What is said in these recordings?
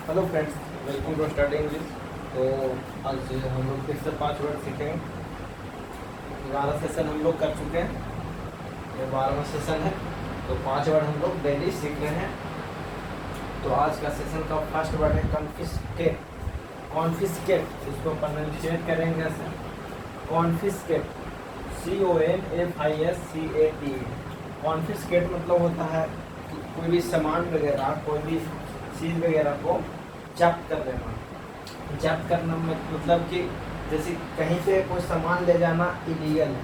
Hello friends, welcome to study English. तो आज हम लोग फिर से 5 वर्ड सीखेंगे। 12 सेशन हम लोग कर चुके हैं, ये 12वां सेशन है। तो 5 वर्ड हम लोग डेली सीख रहे हैं। तो आज का सेशन का फर्स्ट वर्ड है कॉन्फिस्केट। कॉन्फिस्केट इसको प्रोनाउंसिएट करेंगे ऐसे, कॉन्फिस्केट, CONFISCAT। कॉन्फिस्केट मतलब होता है कि कोई भी सामान वगैरह, कोई भी चीज़ वगैरह को जब्त कर लेना। जब्त करना मतलब कि जैसे कहीं पे कोई सामान ले जाना इलीगल है,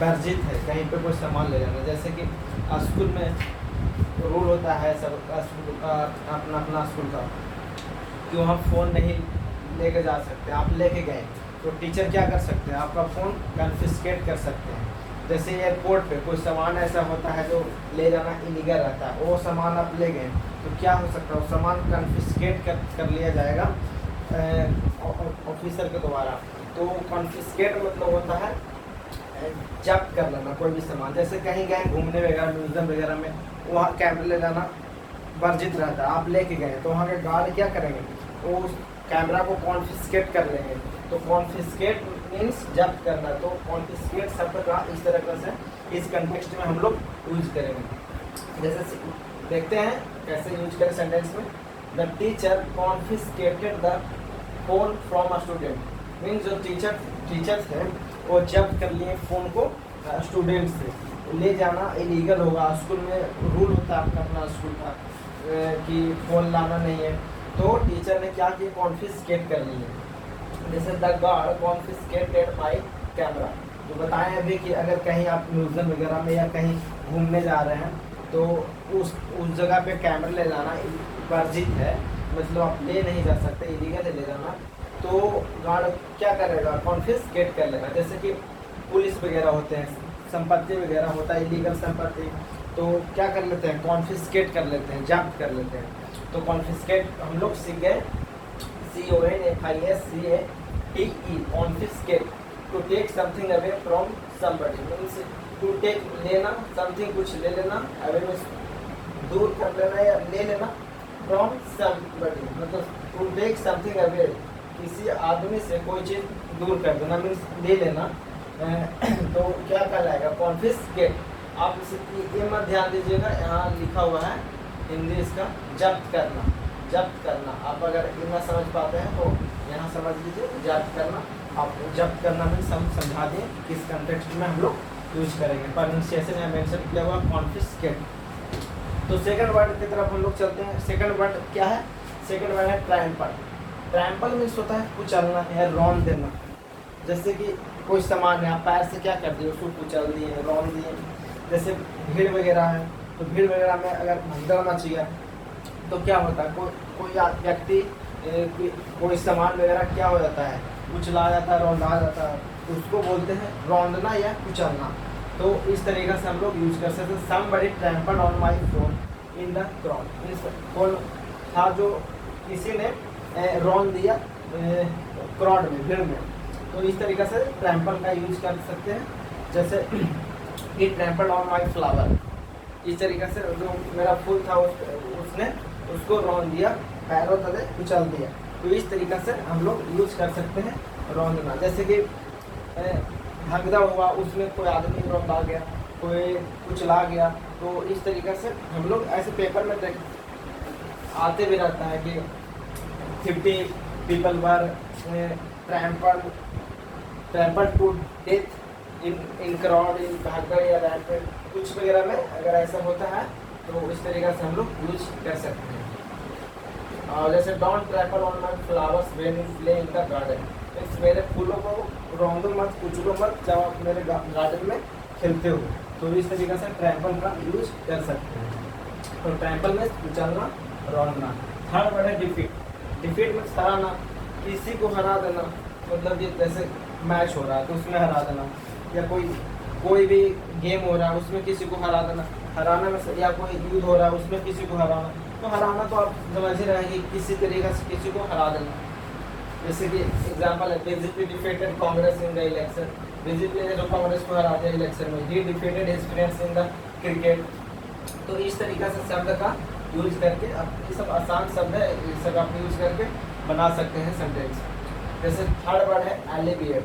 वर्जित है। कहीं पे कोई सामान ले जाना, जैसे कि स्कूल में रूल होता है सब स्कूल का, अपना अपना स्कूल का, कि वहाँ फ़ोन नहीं लेके जा सकते। आप लेके गए तो टीचर क्या कर सकते हैं, आपका फ़ोन कन्फिस्केट कर सकते हैं। जैसे एयरपोर्ट पे कोई सामान ऐसा होता है जो ले जाना इलीगल रहता है, वो सामान आप ले गए तो क्या हो सकता है, वो सामान कन्फिस्केट कर लिया जाएगा ऑफिसर के द्वारा। तो कॉन्फिस्केट मतलब होता है जब्त कर लेना कोई भी सामान। जैसे कहीं गए घूमने वगैरह, म्यूजियम वगैरह में, वहाँ कैमरे ले जाना वर्जित रहता है, आप लेके गए तो वहाँ के गार्ड क्या करेंगे, वो उस कैमरा को कॉन्फिस्केट कर लेंगे। तो कॉन्फिस्केट मीन्स जब्त करना। तो कॉन्फिस्केट शब्द का इस तरह से इस कंटेक्स्ट में हम लोग यूज करेंगे। जैसे देखते हैं कैसे यूज करें सेंटेंस में। The teacher confiscated the phone from a student. Means जो टीचर थे वो जब्त कर लिए फ़ोन को स्टूडेंट से। ले जाना इलीगल होगा, स्कूल में रूल होता है आपका अपना स्कूल का कि फ़ोन लाना नहीं है। तो टीचर ने क्या किया, कॉन्फिस्केट कर लिए। जैसे the guard confiscated my camera. तो बताएं अभी कि अगर कहीं आप म्यूजियम वगैरह में या कहीं घूमने जा रहे हैं तो उस जगह पे कैमरा ले जाना वर्जित है, मतलब आप ले नहीं जा सकते, इलीगल है ले जाना। तो गार्ड क्या करेगा, कॉन्फिस्केट कर लेगा। जैसे कि पुलिस वगैरह होते हैं, संपत्ति वगैरह होता है इलीगल संपत्ति, तो क्या कर लेते हैं, कॉन्फिस्केट कर लेते हैं, जब्त कर लेते हैं। तो कॉन्फिस्केट हम लोग सीख गए, CONFISCATE, confiscate. To take something away from somebody means to take लेना, समथिंग कुछ ले लेना, अवे मीन्स दूर कर लेना या ले लेना, फ्रॉम समबडी मतलब टू टेक समथिंग अवे, किसी आदमी से कोई चीज़ दूर कर देना मीन्स ले लेना। तो क्या कहलाएगा, कॉन्फिस्केट। आप इसे मत ध्यान दीजिएगा, यहाँ लिखा हुआ है हिंदी इसका जब्त करना। जब्त करना आप अगर इतना समझ पाते हैं तो यहाँ समझ लीजिए, जब्त करना। आप जब्त करना में समझा दें किस कंटेक्स्ट में हम लोग यूज करेंगे। प्रोनाउंसिएशन यहाँ मेंशन किया हुआ कॉन्फिस्केट। तो सेकंड वर्ड की तरफ हम लोग चलते हैं। सेकंड वर्ड क्या है, सेकंड वर्ड है ट्रैम्पल। ट्रैम्पल मीन्स होता है कुचलना या रौंद देना। जैसे कि कोई सामान है, आप पैर से क्या कर दिए, उसको कुचल दिए, रौंद दिए। जैसे भीड़ वगैरह है, तो भीड़ वगैरह में अगर भगदड़ मच गया तो क्या होता है, कोई व्यक्ति कोई सामान वगैरह क्या हो जाता है, कुचला जाता है, रौंदा जाता है, तो उसको बोलते हैं रौंदना या कुचलना। तो इस तरीके से हम लोग यूज कर सकते हैं। Somebody trampled on my phone in the crowd. Phone था जो किसी ने रौंद दिया क्राउड में, भीड़ में, तो इस तरीके से ट्रैम्पल का यूज कर सकते हैं। जैसे ही ट्रैम्पल्ड ऑन माय फ्लावर, इस तरीके से जो मेरा फूल था उसने उसको रौंद दिया, पैरों तले कुचल दिया। तो इस तरीके से हम लोग यूज कर सकते हैं रौंदना। जैसे कि भगदड़ हुआ, उसमें कोई आदमी रौंदा गया, कोई कुचला गया, तो इस तरीके से हम लोग ऐसे पेपर में आते भी रहता है कि 50 people were trampled to death in crowd, in भगदड़ या रैम्पेड, कुछ वगैरह में अगर ऐसा होता है तो इस तरीके से हम लोग यूज कर सकते हैं। और जैसे don't trample on my flowers when you play in the garden, means मेरे फूलों को रौंदो मत, कुचलो मत जब आप मेरे गार्डन में खेलते हो। तो इस तरीके से ट्रैम्पल का यूज कर सकते हैं। तो ट्रैम्पल में कुचलना, रौंदना। थर्ड वर्ड है डिफीट। डिफीट में हराना, किसी को हरा देना, मतलब ये जैसे मैच हो रहा है तो उसमें हरा देना, या कोई भी गेम हो रहा है उसमें किसी को हरा देना, हराना में, या कोई युद्ध हो रहा है उसमें किसी को हराना। तो हराना तो आप समझ ही रहे हैं कि किसी तरीके से किसी को हरा देना। जैसे कि एग्जांपल है, BJP defeated Congress in the election. BJP ने जो कांग्रेस को हरा दिया इलेक्शन में। ही defeated his friends in the cricket. तो इस तरीके से शब्द का यूज करके आप, ये सब आसान शब्द है, ये सब आप यूज करके बना सकते हैं सेंटेंस। जैसे थर्ड वर्ड है एलिविएट।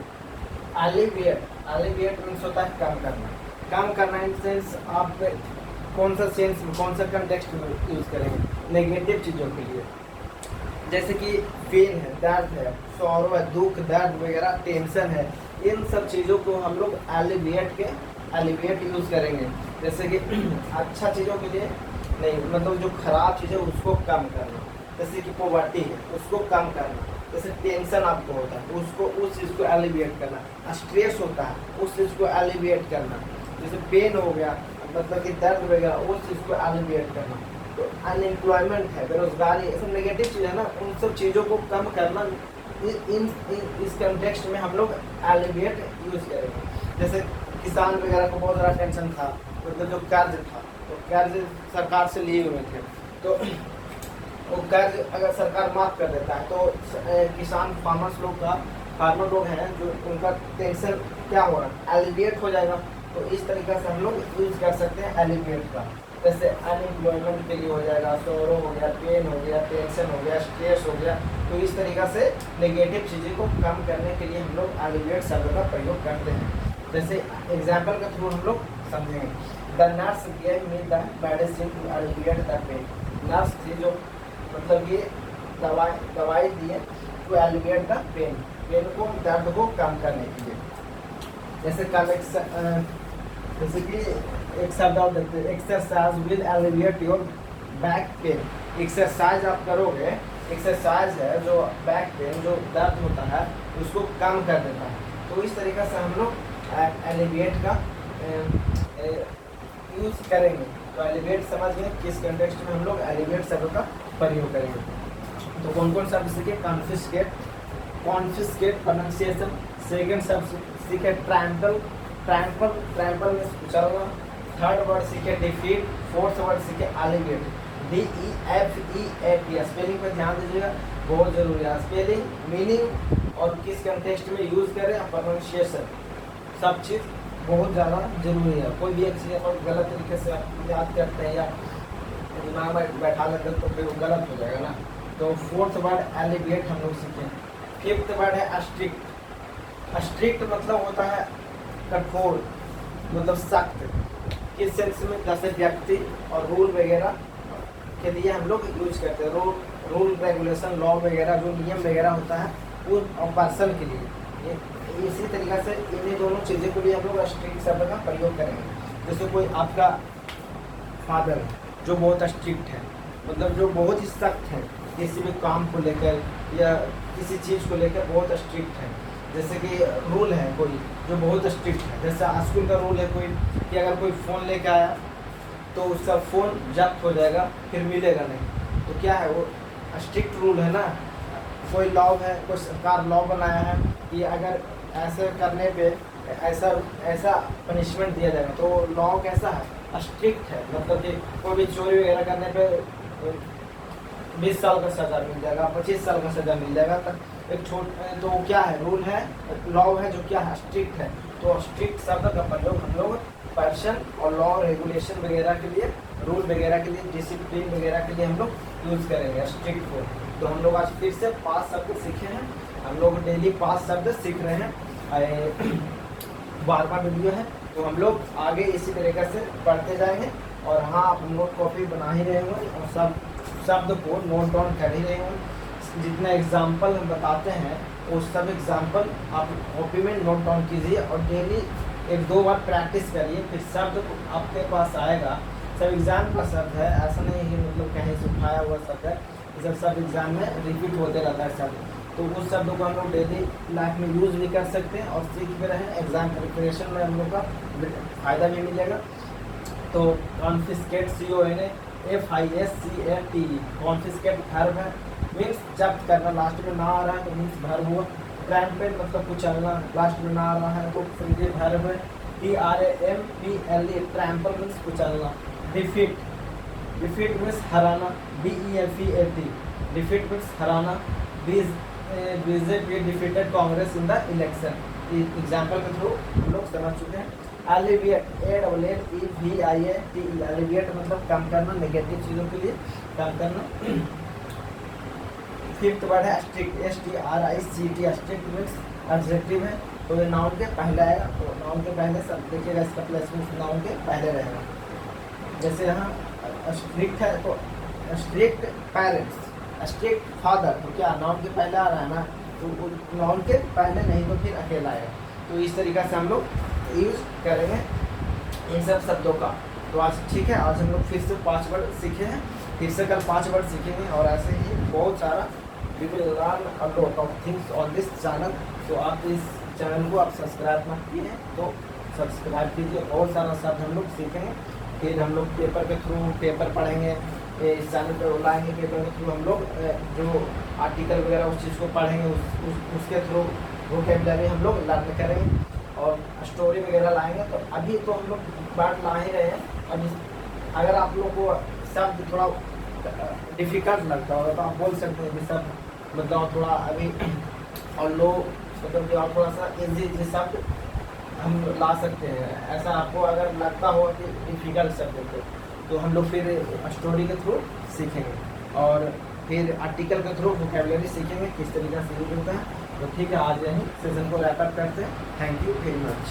एलिविएट मीन्स होता है कम करना। कम करना इन सेंस आप कौन सा सेंस में, कौन सा कंटेक्स्ट में यूज करेंगे, नेगेटिव चीज़ों के लिए। जैसे कि पेन है, दर्द है, सौरो है, दुख, दर्द वगैरह, टेंशन है, इन सब चीज़ों को हम लोग एलिविएट यूज़ करेंगे। जैसे कि अच्छा चीज़ों के लिए नहीं, मतलब जो खराब चीज़ है उसको कम करना। जैसे कि पॉवर्टी है उसको कम करना। जैसे टेंशन आपको होता है उसको, उस चीज़ को एलिविएट करना। स्ट्रेस होता है उस चीज़ को एलिविएट करना। जैसे पेन हो गया, मतलब कि दर्द वगैरह, उस चीज़ को एलिविएट करना। तो अनएम्प्लॉयमेंट है, बेरोजगारी, ये सब नेगेटिव चीज़ है ना, उन सब चीज़ों को कम करना। इस कंटेक्स्ट में हम लोग एलिविएट यूज़ करेंगे। जैसे किसान वगैरह को बहुत ज़्यादा टेंशन था, मतलब जो कर्ज था, तो कर्ज सरकार से लिए हुए थे, तो वो कर्ज अगर सरकार माफ़ कर देता है तो किसान फार्मर लोग हैं जो, उनका टेंशन क्या हो रहा है, एलिविएट हो जाएगा। तो इस तरीके से हम लोग यूज़ कर सकते हैं एलिविएट का। जैसे अनएम्प्लॉयमेंट के लिए हो जाएगा, सौरो हो गया, पेन हो गया, टेंशन हो गया, स्ट्रेस हो गया। तो इस तरीक़े से नेगेटिव चीज़ें को कम करने के लिए हम लोग एलिविएट शब्द का प्रयोग करते हैं। जैसे एग्जाम्पल के थ्रू हम लोग समझेंगे। The nurse gave me the medicine to alleviate the pain. Nurse थी जो, मतलब ये दवाई दिए to alleviate the pain, pain को, दर्द को कम करने के लिए। जैसे कि एक शब्द और देखते हैं, exercise will alleviate your back pain. Exercise आप करोगे, एक्सरसाइज है जो बैक पेन, जो दर्द होता है उसको कम कर देता है। तो इस तरीके से हम लोग एलिविएट का यूज़ करेंगे। तो एलिविएट समझ गए किस कंटेक्स्ट में हम लोग एलिविएट शब्द का प्रयोग करेंगे। तो कौन कौन शब्द सीखे? Confiscate pronunciation. सेकेंड शब्द सीखे ट्रैम्पल में उच्चारण। थर्ड वर्ड सीखे डिफीट। फोर्थ वर्ड सीखे एलिविएट, DEFEAT। स्पेलिंग पर ध्यान दीजिएगा, बहुत जरूरी है। स्पेलिंग, मीनिंग और किस कंटेक्स्ट में यूज़ करें, प्रोनाउंसिएशन, सब चीज़ बहुत ज़्यादा जरूरी है। कोई भी एक चीज़ अगर गलत तरीके से आप याद करते हैं या दिमाग में बैठा लेते हैं तो फिर वो गलत हो जाएगा ना। तो फोर्थ वर्ड एलिविएट हम लोग सीखें। फिफ्थ वर्ड है स्ट्रिक्ट। स्ट्रिक्ट मतलब होता है कठोर, मतलब सख्त। किस सेंस में? जैसे व्यक्ति और रूल वगैरह के लिए हम लोग यूज करते हैं। रूल रेगुलेशन, लॉ वगैरह, जो नियम वगैरह होता है वो, और पर्सन के लिए। इसी तरीक़े से इन्हीं दोनों चीज़ों के लिए हम लोग स्ट्रिक्ट शब्द का प्रयोग करेंगे। जैसे कोई आपका फादर जो बहुत स्ट्रिक्ट है, मतलब जो बहुत ही सख्त है किसी भी काम को लेकर या किसी चीज़ को लेकर बहुत स्ट्रिक्ट है। जैसे कि रूल है कोई जो बहुत स्ट्रिक्ट है, जैसे स्कूल का रूल है कोई कि अगर कोई फ़ोन लेकर आया तो उसका फ़ोन जब्त हो जाएगा, फिर मिलेगा नहीं। तो क्या है, वो स्ट्रिक्ट रूल है ना। कोई लॉ है, कोई सरकार लॉ बनाया है कि अगर ऐसे करने पे ऐसा पनिशमेंट दिया जाएगा, तो लॉ कैसा है, स्ट्रिक्ट है। मतलब कि कोई भी चोरी वगैरह करने पे 20 साल का सज़ा मिल जाएगा, 25 साल का सज़ा मिल जाएगा। तक एक तो क्या है, रूल है, लॉ है जो क्या है, स्ट्रिक्ट है। तो स्ट्रिक्ट शब्द का प्रयोग हम लोग पर्सन और लॉ रेगुलेशन वगैरह के लिए, रूल वगैरह के लिए, डिसिप्लिन वगैरह के लिए हम लोग यूज़ करेंगे स्ट्रिक्ट को। तो हम लोग आज फिर से 5 शब्द सीखे हैं। हम लोग डेली 5 शब्द सीख रहे हैं। 12वां वीडियो है, तो हम लोग आगे इसी तरीके से पढ़ते जाएंगे। और हाँ, आप नोट कॉपी बना ही रहे होंगे और सब शब्द को नोट डाउन कर ही रहे होंगे। जितना एग्जाम्पल हम बताते हैं वो सब एग्जाम्पल आप कॉपी में नोट डाउन कीजिए और डेली 1-2 बार प्रैक्टिस करिए, फिर शब्द आपके पास आएगा। सब एग्ज़ाम का शब्द है, ऐसा नहीं है मतलब कहीं से उठाया हुआ शब्द है। ये सब एग्ज़ाम में रिपीट होते रहता है शब्द। तो उस शब्द को हम लोग डेली लाइफ में यूज़ भी कर सकते हैं और सीख भी रहे हैं। एग्ज़ाम प्रिपरेशन में हम लोग का फ़ायदा भी मिलेगा। तो कॉन्फिस्केट, CONFISCATE, कॉन्फिस्केट वर्ब है, मीन्स जब्त करना। लास्ट में ना आ रहा है तो मीन्स वर्ब हुआ। ट्रैम्पल मतलब कुचलना, लास्ट में ना आ रहा है तो समझिए वर्ब है। TRAMPLE, ट्रैम्पल मीन्स कुचलना। डिफीट मीन्स हराना। DEFEAT, डिफीट मीन्स हराना। BJP defeated Congress in the election. Example के थ्रू हम लोग समझ चुके हैं। एलिविएट, ALLEVIATE, एलिविएट मतलब कम करना, नेगेटिव चीज़ों के लिए कम करना। फिफ्थ वर्ड है strict, STRICT, strict means adjective है, तो ये नाउन के पहले आएगा, तो नाउन के पहले सब देखिएगा, इसका प्लेसमेंट नाउन के पहले रहेगा। जैसे यहाँ स्ट्रिक्ट है तो स्ट्रिक्ट पेरेंट्स, स्ट्रिक्ट फादर, तो क्या नाउन के पहले आ रहा है ना, तो नाउन के पहले नहीं तो फिर अकेला आएगा। तो इस तरीक़ा से हम लोग यूज़ करेंगे इन सब शब्दों का। तो आज ठीक है, आज हम लोग फिर से 5 वर्ड सीखे हैं, फिर से कल 5 वर्ड सीखेंगे, और ऐसे ही बहुत सारा we will learn a lot of things on this channel. तो आप इस चैनल को आप सब्सक्राइब मत किए हैं तो सब्सक्राइब कीजिए, बहुत सारा शब्द हम लोग सीखेंगे। फिर हम लोग पेपर के थ्रू पेपर पढ़ेंगे, इस चैनल पर लाएंगे, पेपर के थ्रू हम लोग जो आर्टिकल वगैरह उस चीज़ को पढ़ेंगे, उसके थ्रू वोकैबुलरी हम लोग लर्न करेंगे, और स्टोरी वगैरह लाएंगे। तो अभी तो हम लोग बात ला ही रहे हैं। अभी अगर आप लोग को शब्द थोड़ा डिफ़िकल्ट लगता होगा तो आप बोल सकते हैं कि सब मतलब थोड़ा अभी और लो, मतलब कि आप थोड़ा सा इजी शब्द हम ला सकते हैं। ऐसा आपको अगर लगता हो कि डिफ़िकल्ट शब्द तो हम लोग फिर स्टोरी के थ्रू सीखेंगे, और फिर आर्टिकल के थ्रू वोकैबुलरी सीखेंगे किस तरीके से यूज होता है। तो ठीक है, आज यहीं सेशन को रैप अप करते हैं। Thank you very much.